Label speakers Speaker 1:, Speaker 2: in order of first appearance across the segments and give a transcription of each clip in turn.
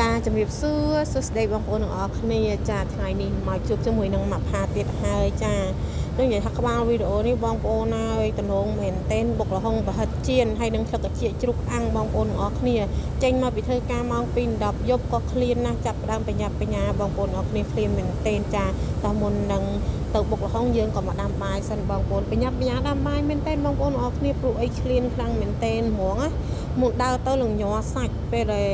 Speaker 1: ចាជំរាបសួរសួស្តីបងប្អូនទាំងអស់គ្នាចាថ្ងៃនេះមកជួបជាមួយនឹងមកផាទៀតហើយចាដូចនិយាយថាក្បាលវីដេអូនេះបងប្អូនហើយតំណងមែនតែនបុកលហុងប្រហិតជៀនហើយនឹងស្លឹកត្រចៀកជ្រូកអាំងបងប្អូនទាំងអស់គ្នាចេញមកពីធ្វើការម៉ោង2:10យប់ក៏ឃ្លានណាស់ចាប់ផ្ដើមបញ្ញាបញ្ញាបងប្អូនទាំងអស់គ្នាឃ្លានមែនតែនចាតោះមុននឹងទៅបុកលហុងយើងក៏មកដាំបាយសិនបងប្អូនបញ្ញាបញ្ញាដាំបាយមែនតែនបងប្អូនទាំងអស់គ្នាព្រោះអីឃ្លានខ្លាំងមែនតែនហ្មងណាមុនដើរទៅនឹងញ័រសាច់ពេលដែល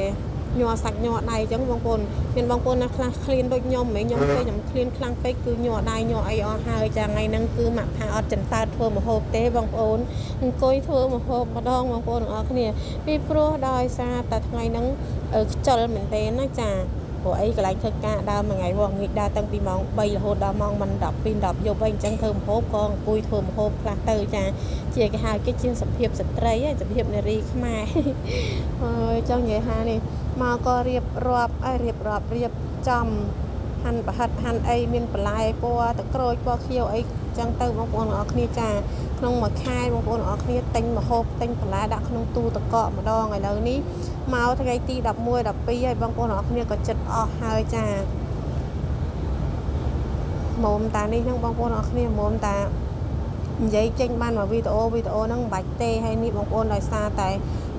Speaker 1: ញ័រសាច់ញ័រដៃអញ្ចឹងបងប្អូនមានបងប្អូនណាខ្លះឃ្លានដូចខ្ញុំហ្មងខ្ញុំឃើញខ្ញុំឃ្លានខ្លាំងពេកគឺញ័រដៃញ័រអីអស់ហើយចាថ្ងៃហ្នឹងគឺមកថាអត់ចិនតើធ្វើម្ហូបទេបងប្អូនអង្គុយធ្វើម្ហូបម្ដងបងប្អូនទាំងអស់គ្នាពីព្រោះដោយសារតែថ្ងៃហ្នឹងខ្ជិលមែនទេណាចាព្រោះអីកន្លែងធ្វើការដើមមួយថ្ងៃវងងាកដើរតាំងពីម៉ោង3រហូតដល់ម៉ោងមិន12:10យប់អីអញ្ចឹងធ្វើម្ហូបក៏អង្គុយធ្វើម្ហូបខ្លះទៅចាជាគេហៅគេជាសភាពស្ត្រីសភាពនារីខ្មែរហើយចង់និយាយថានេះមកក៏រៀបរាប់រៀបចំហាន់ប្រហិតហាន់អីមានបន្លែពណ៌ទឹកក្រូចពណ៌ខៀវអីចឹងទៅបងប្អូនទាំងអស់គ្នាចាក្នុងមួយខែបងប្អូនទាំងអស់គ្នាទិញម្ហូបទិញបន្លែដាក់ក្នុងទូទឹកកកម្ដងឥឡូវនេះមកថ្ងៃទី11 12ហើយបងប្អូនទាំងអស់គ្នាក៏ចិត្តអស់ហើយចាមុំតានេះហ្នឹងបងប្អូនទាំងអស់គ្នាមុំតានិយាយចេញបានមកវីដេអូហ្នឹងមិនបាច់ទេហើយនេះបងប្អូនដោយសារតែ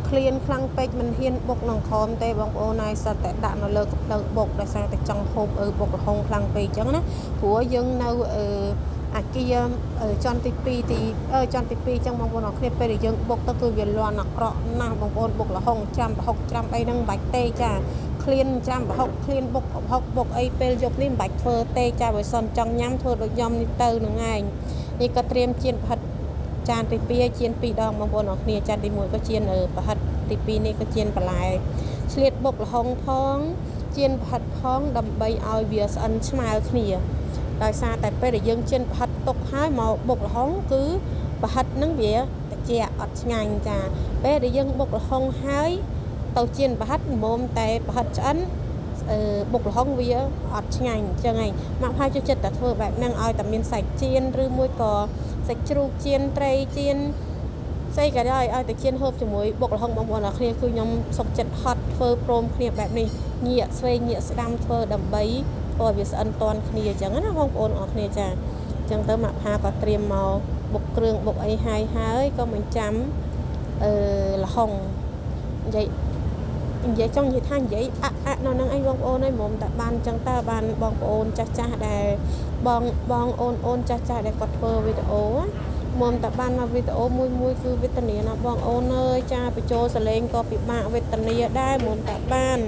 Speaker 1: ឃ្លានខ្លាំងពេកមិនហ៊ានបុកនឹងខំទេបងប្អូនហើយសិតតែដាក់នៅលើកំភ្លើងបុកដោយសារតែចង់ហូបបុករហុងខ្លាំងពេកអញ្ចឹងណាព្រោះយើងនៅអាគារចន្ទទី2ចន្ទទី2អញ្ចឹងបងប្អូនអរគ្នាពេលដែលយើងបុកទៅគឺវាលន់អាក្រក់ណាស់បងប្អូនបុករហុងចាំប្រហុកចាំអីហ្នឹងមិនបាច់ទេចាឃ្លានចាំប្រហុកឃ្លានបុកប្រហុកបុកអីពេលយប់នេះមិនបាច់ធ្វើទេចាបើសិនចង់ញ៉ាំធ្វើដូចខ្ញុំនេះទៅនឹងឯងនេះក៏ត្រៀមជៀនប្រហិតចានទី2ជៀន2ដងបងប្អូនអរគ្នាចានទី1ក៏ជៀនប្រហិតទី2នេះក៏ជៀនបន្លែឆ្លៀតបុកល្ហុងផងជៀនប្រហិតផងដើម្បីឲ្យវាស្អិនស្មើគ្នាដោយសារតែពេលដែលយើងជៀនប្រហិតទុកហើយមកបុកល្ហុងគឺប្រហិតហ្នឹងវាត្រជាក់អត់ឆ្ងាញ់ចាពេលដែលយើងបុកល្ហុងហើយទៅជៀនប្រហិតមុំតែប្រហិតឆ្អិនបុកល្ហុងវាអត់ឆ្ងាញ់អញ្ចឹងឯងមកហើយចូលចិត្តតែធ្វើបែបហ្នឹងឲ្យតែមានសាច់ជៀនឬមួយក៏សាច់ជ្រូកជៀនត្រីជៀនស្អីក៏ដោយឲ្យតែជៀនហូបជាមួយបុកល្ហុងបងប្អូនអរគ្នាគឺខ្ញុំសុខចិត្តហត់ធ្វើព្រមគ្នាបែបនេះងាកស្វែងងាកស្ដាំធ្វើដើម្បីឲ្យវាស្អិនតន់គ្នាអញ្ចឹងណាបងប្អូនអរគ្នាចាអញ្ចឹងទៅមកផាក៏ត្រៀមមកបុកគ្រឿងបុកអីហើយក៏មិនចាំល្ហុងនិយាយចង់និយាយថានិយាយនៅនឹងអីបងប្អូនអើយមុំតែបានអញ្ចឹងតើបានបងប្អូនចាស់ដែលបងអូនចាស់ដែលគាត់ធ្វើវីដេអូមុំតែបានមកវីដេអូមួយគឺវេទនាណាបងអូនអើយចាបញ្ចូលសលេងក៏ពិបាកវេទនាដែរមុំតែបាន